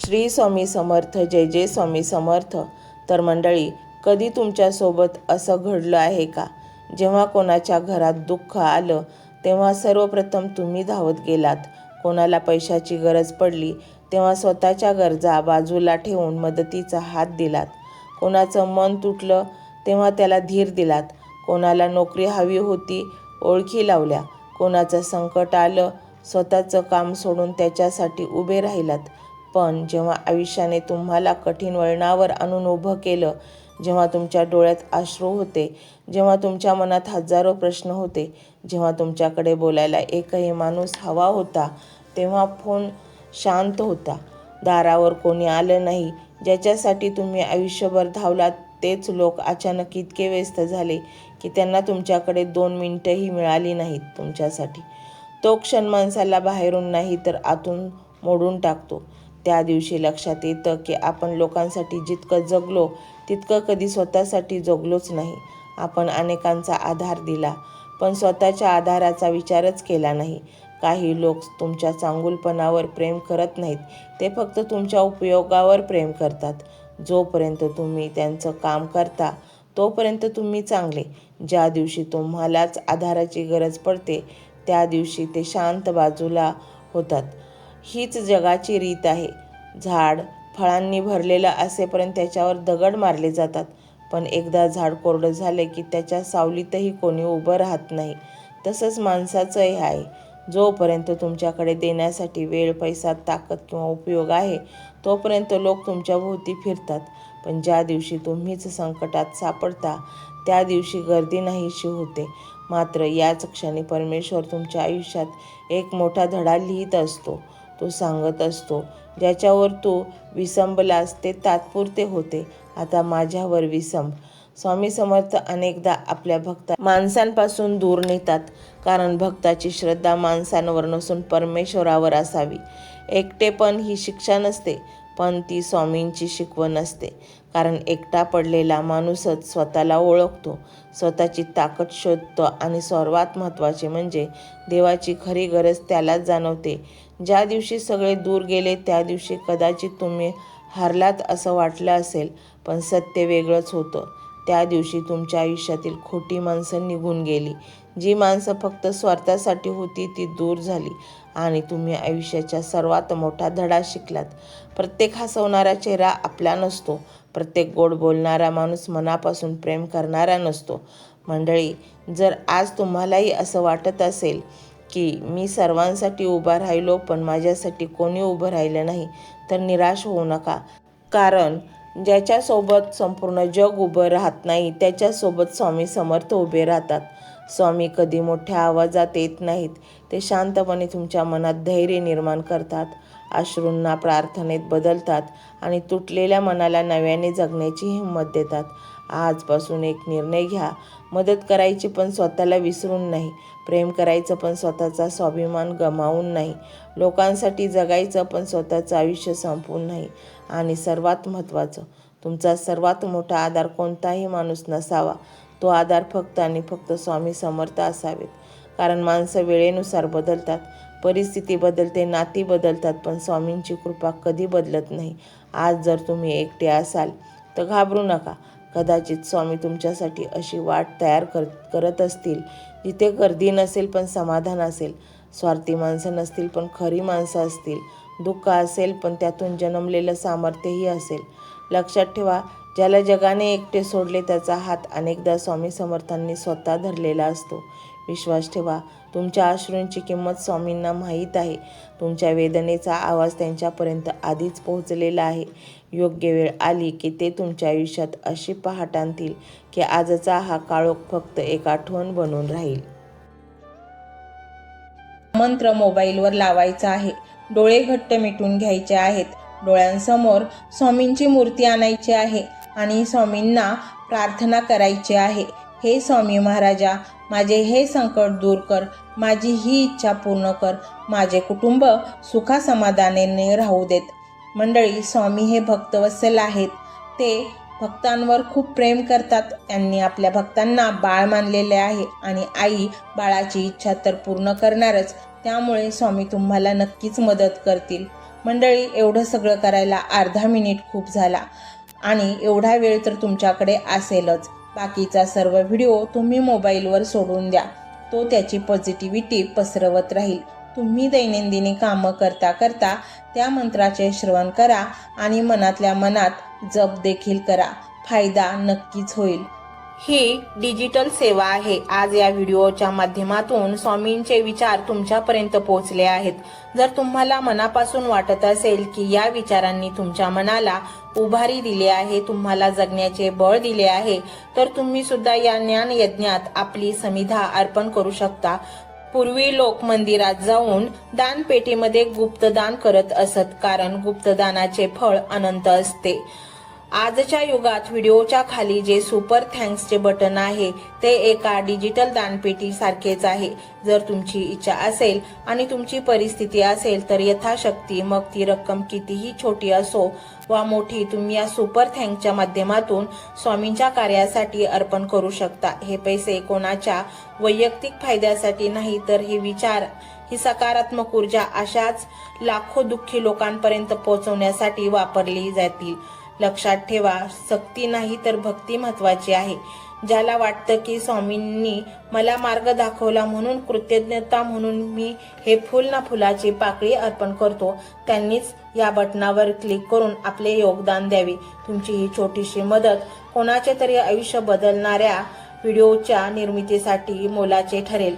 श्री स्वामी समर्थ. जय जय स्वामी समर्थ. तर मंडळी, कधी तुमच्यासोबत असं घडलं आहे का? जेव्हा कोणाच्या घरात दुःख आलं तेव्हा सर्वप्रथम तुम्ही धावत गेलात. कोणाला पैशाची गरज पडली तेव्हा स्वतःच्या गरजा बाजूला ठेवून मदतीचा हात दिलात. कोणाचं मन तुटलं तेव्हा त्याला धीर दिलात. कोणाला नोकरी हवी होती, ओळखी लावल्या. कोणाचं संकट आलं, स्वतःचं काम सोडून त्याच्यासाठी उभे राहिलात. पण जेव्हा आयुष्याने तुम्हाला कठीण वळणावर आणून उभं केलं, जेव्हा तुमच्या डोळ्यात अश्रू होते, जेव्हा तुमच्या मनात हजारो प्रश्न होते, जेव्हा तुमच्याकडे बोलायला एकही माणूस हवा होता, तेव्हा फोन शांत होता, दारावर कोणी आलं नाही, ज्याच्यासाठी तुम्ही आयुष्यभर धावलात तेच लोक अचानक इतके व्यस्त झाले की त्यांना तुमच्याकडे 2 मिनिटंही मिळाली नाहीत तुमच्यासाठी. तो क्षण माणसाला बाहेरून नाही तर आतून मोडून टाकतो. त्या दिवशी लक्षात येतं की आपण लोकांसाठी जितकं जगलो तितकं कधी स्वतःसाठी जगलोच नाही. आपण अनेकांचा आधार दिला, पण स्वतःच्या आधाराचा विचारच केला नाही. काही लोक तुमच्या चांगुलपणावर प्रेम करत नाहीत, ते फक्त तुमच्या उपयोगावर प्रेम करतात. जोपर्यंत तुम्ही त्यांचं काम करता तोपर्यंत तुम्ही चांगले. ज्या दिवशी तुम्हालाच आधाराची गरज पडते त्या दिवशी ते शांत बाजूला होतात. हीच जगाची रीत आहे. झाड फळांनी भरलेलं असेपर्यंत त्याच्यावर दगड मारले जातात, पण एकदा झाड कोरडं झाले की त्याच्या सावलीतही कोणी उभं राहत नाही. तसंच माणसाचं हे आहे. जोपर्यंत तुमच्याकडे देण्यासाठी वेळ, पैसा, ताकद किंवा उपयोग आहे तोपर्यंत लोक तुमच्या भोवती फिरतात. पण ज्या दिवशी तुम्हीच संकटात सापडता त्या दिवशी गर्दी नाहीशी होते. मात्र याच क्षणी परमेश्वर तुमच्या आयुष्यात एक मोठा धडा लिहित असतो. तो सांगत असतो, ज्याच्यावर तू विसंबलास ते तात्पुरते होते, आता माझ्यावर विसंब. स्वामी समर्थ अनेकदा आपल्या माणसांपासून दूर नेतात, कारण भक्ताची श्रद्धा माणसांवर नसून परमेश्वरावर असावी. एकटेपण ही शिक्षा नसते, पण ती स्वामींची शिकवण असते. कारण एकटा पडलेला माणूसच स्वतःला ओळखतो, स्वतःची ताकद शोधतो आणि सर्वात महत्त्वाचे म्हणजे देवाची खरी गरज त्यालाच जाणवते. ज्या दिवशी सगळे दूर गेले त्या दिवशी कदाचित तुम्ही हारलात असं वाटलं असेल, पण सत्य वेगळंच होतं. त्या दिवशी तुमच्या आयुष्यातील खोटी माणसं निघून गेली. जी माणसं फक्त स्वार्थासाठी होती ती दूर झाली आणि तुम्ही आयुष्याचा सर्वात मोठा धडा शिकलात. प्रत्येक हसवणारा चेहरा आपला नसतो. प्रत्येक गोड बोलणारा माणूस मनापासून प्रेम करणारा नसतो. मंडळी, जर आज तुम्हालाही असं वाटत असेल की मी सर्वांसाठी उभा राहिलो पण माझ्यासाठी कोणी उभं राहिलं नाही, तर निराश होऊ नका. कारण ज्याच्यासोबत संपूर्ण जग उभं राहत नाही त्याच्यासोबत स्वामी समर्थ उभे राहतात. स्वामी कधी मोठ्या आवाजात येत नाहीत, ते शांतपणे तुमच्या मनात धैर्य निर्माण करतात, अश्रूंना प्रार्थनेत बदलतात आणि तुटलेल्या मनाला नव्याने जगण्याची हिंमत देतात. आजपासून एक निर्णय घ्या, मदत करायची पण स्वतःला विसरून नाही, प्रेम करायचं पण स्वतःचा स्वाभिमान गमावून नाही, लोकांसाठी जगायचं पण स्वतःचं आयुष्य संपवून नाही. आणि सर्वात महत्त्वाचं, तुमचा सर्वात मोठा आधार कोणताही माणूस नसावा, तो आधार फक्त आणि फक्त स्वामी समर्थ असावेत. कारण माणसं वेळेनुसार बदलतात, परिस्थिती बदलते, नाती बदलतात, पण स्वामींची कृपा कधी बदलत नाही. आज जर तुम्ही एकटे असाल तर घाबरू नका. कदाचित स्वामी तुमच्यासाठी अशी वाट तयार करत असतील जिथे गर्दी नसेल पण समाधान असेल, स्वार्थी माणसं नसतील पण खरी माणसं असतील, दुःख असेल पण त्यातून जन्मलेलं सामर्थ्यही असेल. लक्षात ठेवा, ज्याला जगाने एकटे सोडले त्याचा हात अनेकदा स्वामी समर्थांनी स्वतः धरलेला असतो. विश्वास ठेवा, तुमच्या अश्रूंची किंमत स्वामींना माहीत आहे. तुमच्या वेदनेचा आवाज त्यांच्यापर्यंत आधीच पोहोचलेला आहे. योग्य वेळ आली की ते तुमच्या आयुष्यात अशी पहाट आणतील की आजचा हा काळोख फक्त एक आठवण बनून राहील. मंत्र मोबाईलवर लावायचा आहे, डोळे घट्ट मिटून घ्यायचे आहेत, डोळ्यांसमोर स्वामींची मूर्ती आणायची आहे आणि स्वामींना प्रार्थना करायची आहे. हे स्वामी महाराजा, माझे हे संकट दूर कर, माझी ही इच्छा पूर्ण कर, माझे कुटुंब सुखासमाधानाने राहू देत. मंडळी, स्वामी हे भक्तवत्सल आहेत. ते भक्तांवर खूप प्रेम करतात. त्यांनी आपल्या भक्तांना बाळ मानलेले आहे आणि आई बाळाची इच्छा तर पूर्ण करणारच. त्यामुळे स्वामी तुम्हाला नक्कीच मदत करतील. मंडळी, एवढं सगळं करायला अर्धा मिनिट खूप झाला आणि एवढा वेळ तर तुमच्याकडे असेलच. बाकीचा सर्व व्हिडिओ तुम्ही मोबाईलवर सोडून द्या, तो त्याची पॉझिटिव्हिटी पसरवत राहील. तुम्ही दैनंदिनी कामं करता करता त्या मंत्राचे श्रवण करा आणि मनातल्या मनात जप देखील करा. फायदा नक्कीच होईल. ही डिजिटल सेवा आहे. आज या व्हिडिओच्या माध्यमातून स्वामींचे विचार तुमच्यापर्यंत पोहोचले आहेत. जर तुम्हाला मनापासून वाटत असेल की या विचारांनी तुमच्या मनाला उभारी दिली आहे, तुम्हाला जगण्याचे बळ दिले आहे, तर तुम्ही सुद्धा या ज्ञान यज्ञात आपली समिधा अर्पण करू शकता. पूर्वी लोक मंदिरात जाऊन दानपेटीमध्ये गुप्तदान करत असत, कारण गुप्तदानाचे फळ अनंत असते. आजच्या युगात व्हिडिओच्या खाली जे सुपर थँक्सचे बटन आहे ते एका डिजिटल दानपेटी सारखेच आहे. जर तुमची इच्छा असेल आणि तुमची परिस्थिती असेल तर यथाशक्ती, मग ती रक्कम कितीही छोटी असो वा मोठी, तुम्ही या सुपर थँक्सच्या माध्यमातून स्वामींच्या कार्यासाठी अर्पण करू शकता. हे पैसे कोणाच्या वैयक्तिक फायद्यासाठी नाही, तर हे विचार, ही सकारात्मक ऊर्जा अशाच लाखो दुःखी लोकांपर्यंत पोहोचवण्यासाठी वापरली जातील. लक्षात ठेवा, सक्ती नाही तर भक्ती महत्वाची आहे. ज्याला वाटतं की स्वामींनी मला मार्ग दाखवला म्हणून कृतज्ञता म्हणून मी हे फुल ना फुलाची पाकळी अर्पण करतो, त्यांनीच या बटनावर क्लिक करून आपले योगदान द्यावे. तुमची ही छोटीशी मदत कोणाचे तरी आयुष्य बदलणाऱ्या व्हिडिओच्या निर्मितीसाठी मोलाचे ठरेल.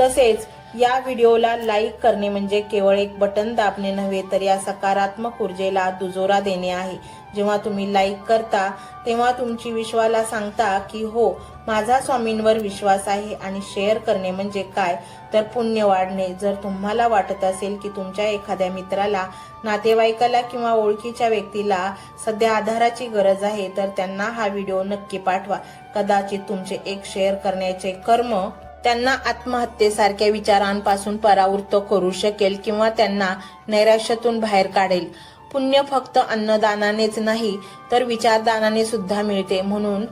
तसेच या व्हिडिओला लाईक करणे म्हणजे केवळ एक बटन दाबणे नव्हे, तर या सकारात्मक ऊर्जेला दुजोरा देणे आहे. जेव्हा तुम्ही लाईक करता तेव्हा तुमची विश्वाला सांगता की हो, माझा स्वामींवर विश्वास आहे. आणि शेअर करणे म्हणजे काय, तर पुण्य वाढणे. जर तुम्हाला वाटत असेल की तुमच्या एखाद्या मित्राला, नातेवाईकाला किंवा ओळखीच्या व्यक्तीला सध्या आधाराची गरज आहे, तर त्यांना हा व्हिडिओ नक्की पाठवा. कदाचित तुमचे एक शेअर करण्याचे कर्म त्यांना आत्महत्येसारख्या विचारांपासून परावृत्त करू शकेल किंवा त्यांना नैराश्यातून बाहेर काढेल. पुण्य फक्त अन्नदानानेच नाही तर विचारदानाने सुद्धा मिळते. म्हणून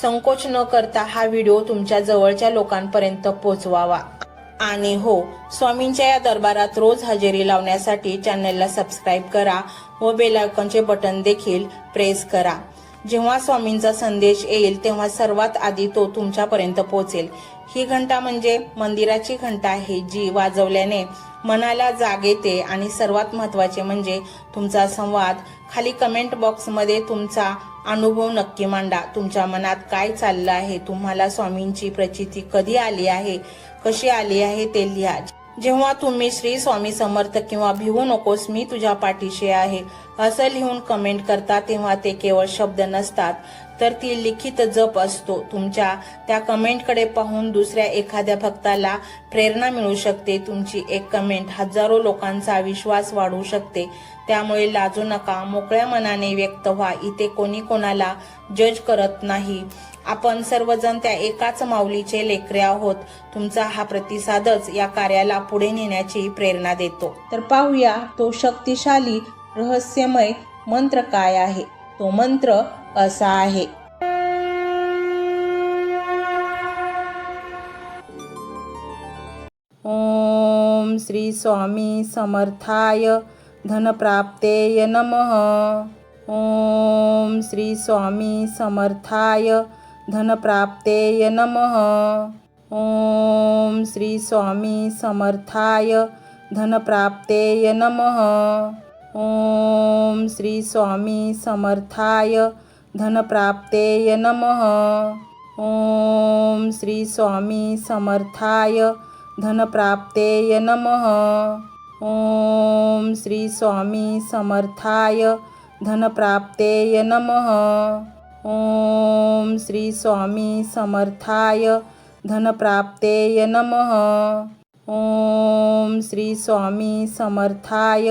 संकोच न करता हा व्हिडिओ तुमच्या जवळच्या लोकांपर्यंत पोहोचवावा. आणि हो, स्वामींच्या या दरबारात रोज हजेरी लावण्यासाठी चॅनलला सबस्क्राईब करा व बेल आयकॉनचे बटन देखील प्रेस करा. जेव्हा स्वामींचा संदेश येईल तेव्हा सर्वात आधी तो तुमच्यापर्यंत पोहोचेल. ही घंटा म्हणजे मंदिराची घंटा आहे, जी वाजवल्याने मनाला जाग येते. आणि सर्वात महत्त्वाचे म्हणजे तुमचा संवाद. खाली कमेंट बॉक्समध्ये तुमचा अनुभव नक्की मांडा. तुमच्या मनात काय चाललं आहे, तुम्हाला स्वामींची प्रचिती कधी आली आहे, कशी आली आहे ते लिहा. जेव्हा तुम्ही श्री स्वामी समर्थ किंवा भिवू नकोस मी तुझ्या पाठीशी आहे असं लिहून कमेंट करता, तेव्हा ते केवळ शब्द नसतात, तर ती लिखित जप असतो. तुमच्या त्या कमेंटकडे पाहून दुसऱ्या एखाद्या भक्ताला प्रेरणा मिळू शकते. तुमची एक कमेंट हजारो लोकांचा विश्वास वाढवू शकते. त्यामुळे लाजू नका, मोकळ्या मनाने व्यक्त व्हा. इथे कोणी कोणाला जज करत नाही. आपण सर्वजण त्या एकाच माऊलीचे लेकरे आहोत. तुमचा हा प्रतिसादच या कार्याला पुढे नेण्याची प्रेरणा देतो. तर पाहूया तो शक्तिशाली रहस्यमय मंत्र काय आहे. तो मंत्र असा आहे. ओम श्री स्वामी समर्थाय धनप्राप्तेय नमः. ओम श्री स्वामी समर्थाय धनप्राप्तेय नमः. ओम श्री स्वामी समर्थाय धनप्राप्तेय नमः. ओम श्री स्वामी समर्थाय धनप्राप्तेय नमः. ओम श्री स्वामी समर्थाय धनप्राप्तेय नमः. ओम श्री स्वामी समर्थाय धनप्राप्तेय नमः. ओम श्री स्वामी समर्थाय धनप्राप्तेय नमः. ओम श्री स्वामी समर्थाय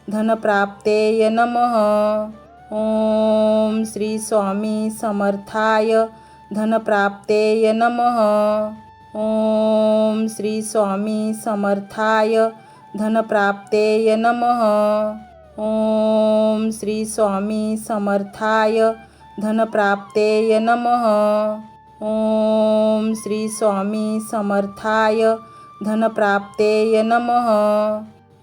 धनप्राप्तेय नमः. ओम श्री स्वामी समर्थाय धनप्राप्तेय नमः. ओम श्री स्वामी समर्थाय धनप्राप्तेय नमः. ओम श्री स्वामी समर्थाय धनप्राप्तेय नमः. ओम श्री स्वामी समर्थाय धनप्राप्तेय नमः.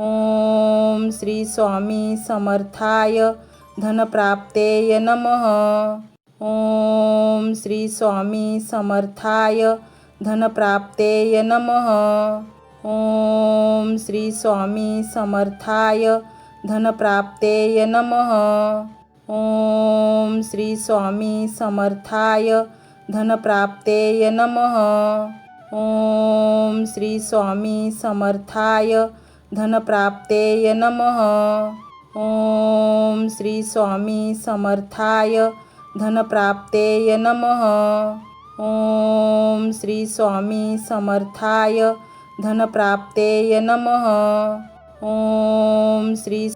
ओम श्री स्वामी समर्थाय धनप्राप्तेय नमः. ओम श्री स्वामी समर्थाय धनप्राप्तेय नमः. ओम श्री स्वामी समर्थाय धनप्राप्तेय नमः. ओम श्री स्वामी समर्थाय धनप्राप्तेय नमः. ओम श्री स्वामी समर्थाय धनप्राप्तेय नमः. ओम श्री स्वामी समर्थाय धनप्राप्तेय नमः. ओम श्री स्वामी समर्थाय धनप्राप्तेय नमः. ओम श्री